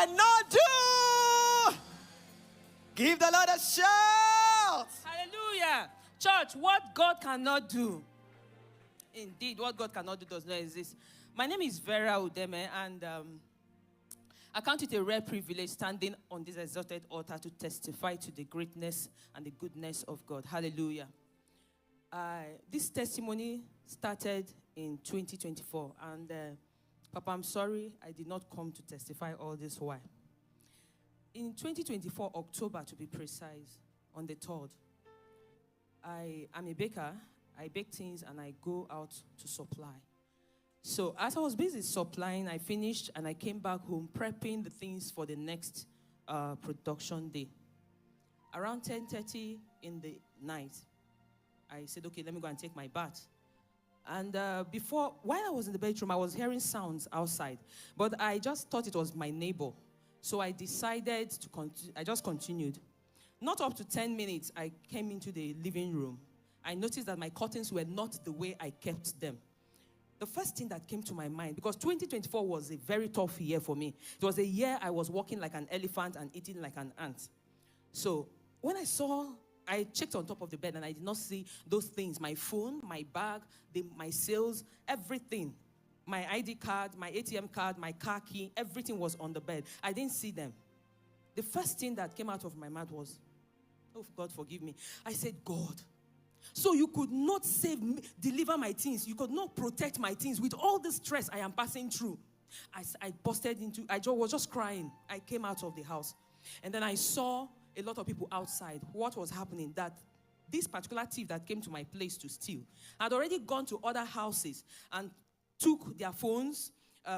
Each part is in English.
cannot do. Give the Lord a shout. Hallelujah. Church, what God cannot do. Indeed, what God cannot do does not exist. My name is Vera Udeme, and I count it a rare privilege standing on this exalted altar to testify to the greatness and the goodness of God. Hallelujah. This testimony started in 2024, and Papa, I'm sorry I did not come to testify all this while. In 2024, October to be precise, on the 3rd, I am a baker. I bake things and I go out to supply. So as I was busy supplying, I finished and I came back home prepping the things for the next production day. Around 10:30 in the night, I said, okay, let me go and take my bath. And while I was in the bedroom, I was hearing sounds outside. But I just thought it was my neighbor. So I decided to continue. I just continued. Not up to 10 minutes, I came into the living room. I noticed that my curtains were not the way I kept them. The first thing that came to my mind, because 2024 was a very tough year for me. It was a year I was walking like an elephant and eating like an ant. So when I checked on top of the bed and I did not see those things. My phone, my bag, my sales, everything. My ID card, my ATM card, my car key, everything was on the bed. I didn't see them. The first thing that came out of my mouth was, oh, God, forgive me. I said, God, so you could not save me, deliver my things. You could not protect my things with all the stress I am passing through. I was just crying. I came out of the house. And then I saw a lot of people outside. What was happening? That this particular thief that came to my place to steal had already gone to other houses and took their phones,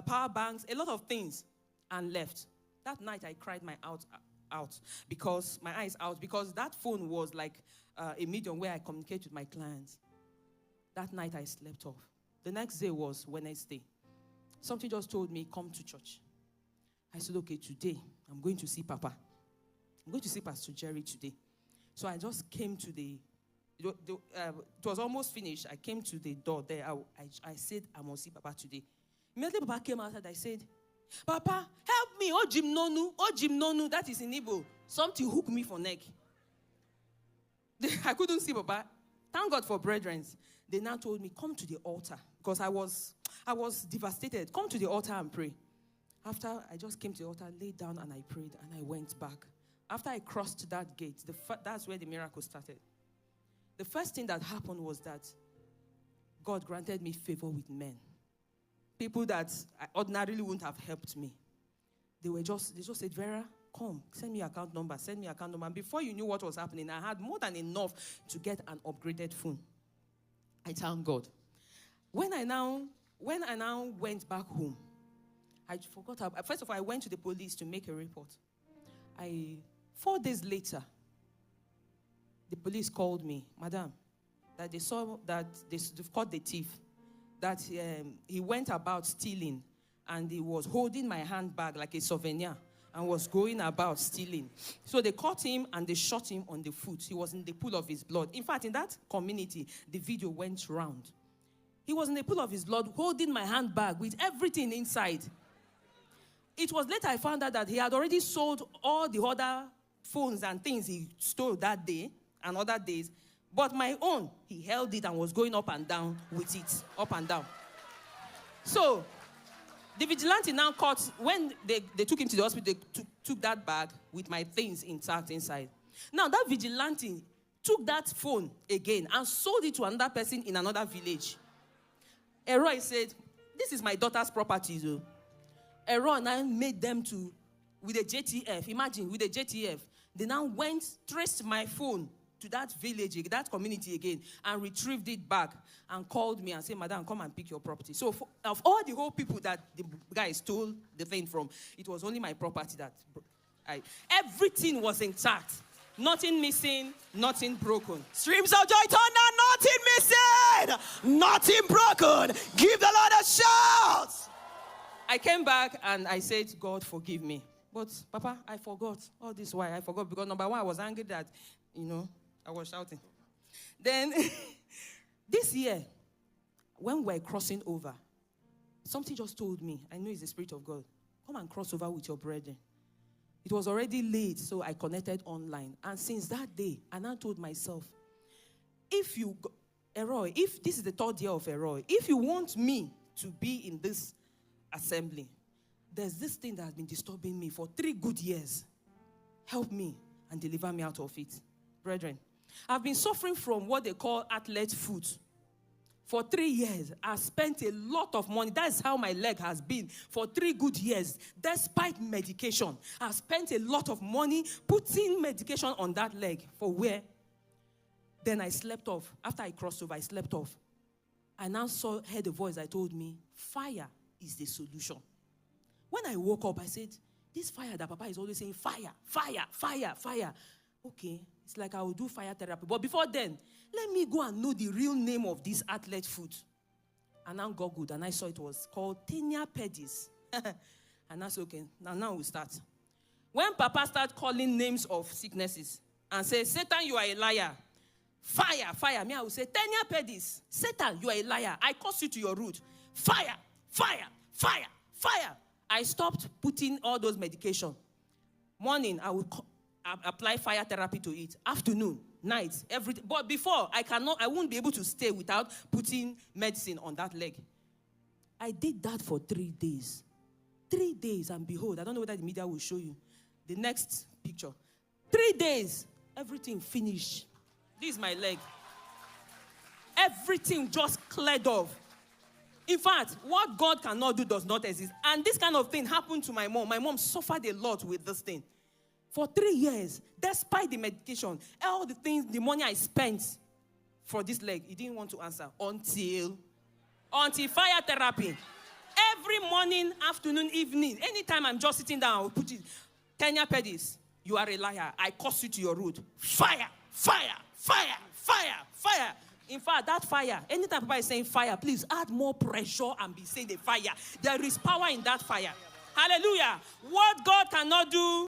power banks, a lot of things, and left. That night I cried my eyes out because that phone was like a medium where I communicate with my clients. That night I slept off. The next day was Wednesday. Something just told me, come to church. I said, okay, today I'm going to see Papa. I'm going to see Pastor Jerry today. So I just came to it was almost finished. I came to the door there. I said, I must see Papa today. Immediately Papa came outside. I said, Papa, help me. Oh, Jim Nonu. That is in Igbo. Something hooked me for neck. I couldn't see Papa. Thank God for brethren. They now told me, come to the altar. Because I was devastated. Come to the altar and pray. After I just came to the altar, laid down and I prayed and I went back. After I crossed that gate, that's where the miracle started. The first thing that happened was that God granted me favor with men. People that ordinarily wouldn't have helped me. They just said, Vera, come, send me your account number. And before you knew what was happening, I had more than enough to get an upgraded phone. I thank God. When I now went back home, I forgot. First of all, I went to the police to make a report. 4 days later, the police called me, Madam, that they saw that they've caught the thief, that he went about stealing, and he was holding my handbag like a souvenir and was going about stealing. So they caught him and they shot him on the foot. He was in the pool of his blood. In fact, in that community, the video went round. He was in the pool of his blood holding my handbag with everything inside. It was later I found out that he had already sold all the other phones and things he stole that day and other days. But my own, he held it and was going up and down with it, up and down. So the vigilante now caught, when they took him to the hospital, they took that bag with my things intact inside. Now that vigilante took that phone again and sold it to another person in another village. Eroi said, this is my daughter's property, though. Eroi now made them with a JTF. Imagine, with a JTF. They now traced my phone to that village, that community again, and retrieved it back and called me and said, Madam, come and pick your property. So of all the whole people that the guy stole the thing from, it was only my property that everything was intact. Nothing missing, nothing broken. Streams of joy, thunder, nothing missing, nothing broken. Give the Lord a shout. I came back and I said, God, forgive me. But, Papa, I forgot. All this why I forgot. Because, number one, I was angry that, I was shouting. Then, this year, when we're crossing over, something just told me, I know it's the Spirit of God, come and cross over with your brethren. It was already late, so I connected online. And since that day, I now told myself, if this is the third year of Eroy, if you want me to be in this assembly, there's this thing that has been disturbing me for 3 good years. Help me and deliver me out of it. Brethren, I've been suffering from what they call athlete foot. For 3 years, I've spent a lot of money. That's how my leg has been for 3 good years. Despite medication, I've spent a lot of money putting medication on that leg. For where? Then I slept off. After I crossed over, I slept off. I now heard a voice that told me, fire is the solution. When I woke up, I said, this fire that Papa is always saying, fire, fire, fire, fire. Okay, it's like I will do fire therapy. But before then, let me go and know the real name of this athlete food. And I got good, and I saw it was called tinea pedis. And I said, okay, now we'll start. When Papa started calling names of sicknesses and say, Satan, you are a liar. Fire, fire. Me, I will say, tinea pedis. Satan, you are a liar. I curse you to your root. Fire, fire, fire, fire. I stopped putting all those medication. Morning, I would apply fire therapy to it. Afternoon, night, everything. But before, I won't be able to stay without putting medicine on that leg. I did that for 3 days. 3 days, and behold, I don't know whether the media will show you the next picture. 3 days, everything finished. This is my leg. Everything just cleared off. In fact, what God cannot do does not exist. And this kind of thing happened to my mom. My mom suffered a lot with this thing. For 3 years, despite the medication, all the things, the money I spent for this leg, he didn't want to answer until fire therapy. Every morning, afternoon, evening, anytime I'm just sitting down, I will put it, tinea pedis, you are a liar. I curse you to your root. Fire, fire, fire, fire, fire. In fact, that fire, anytime Papa is saying fire, please add more pressure and be saying the fire. There is power in that fire. Hallelujah. What God cannot do,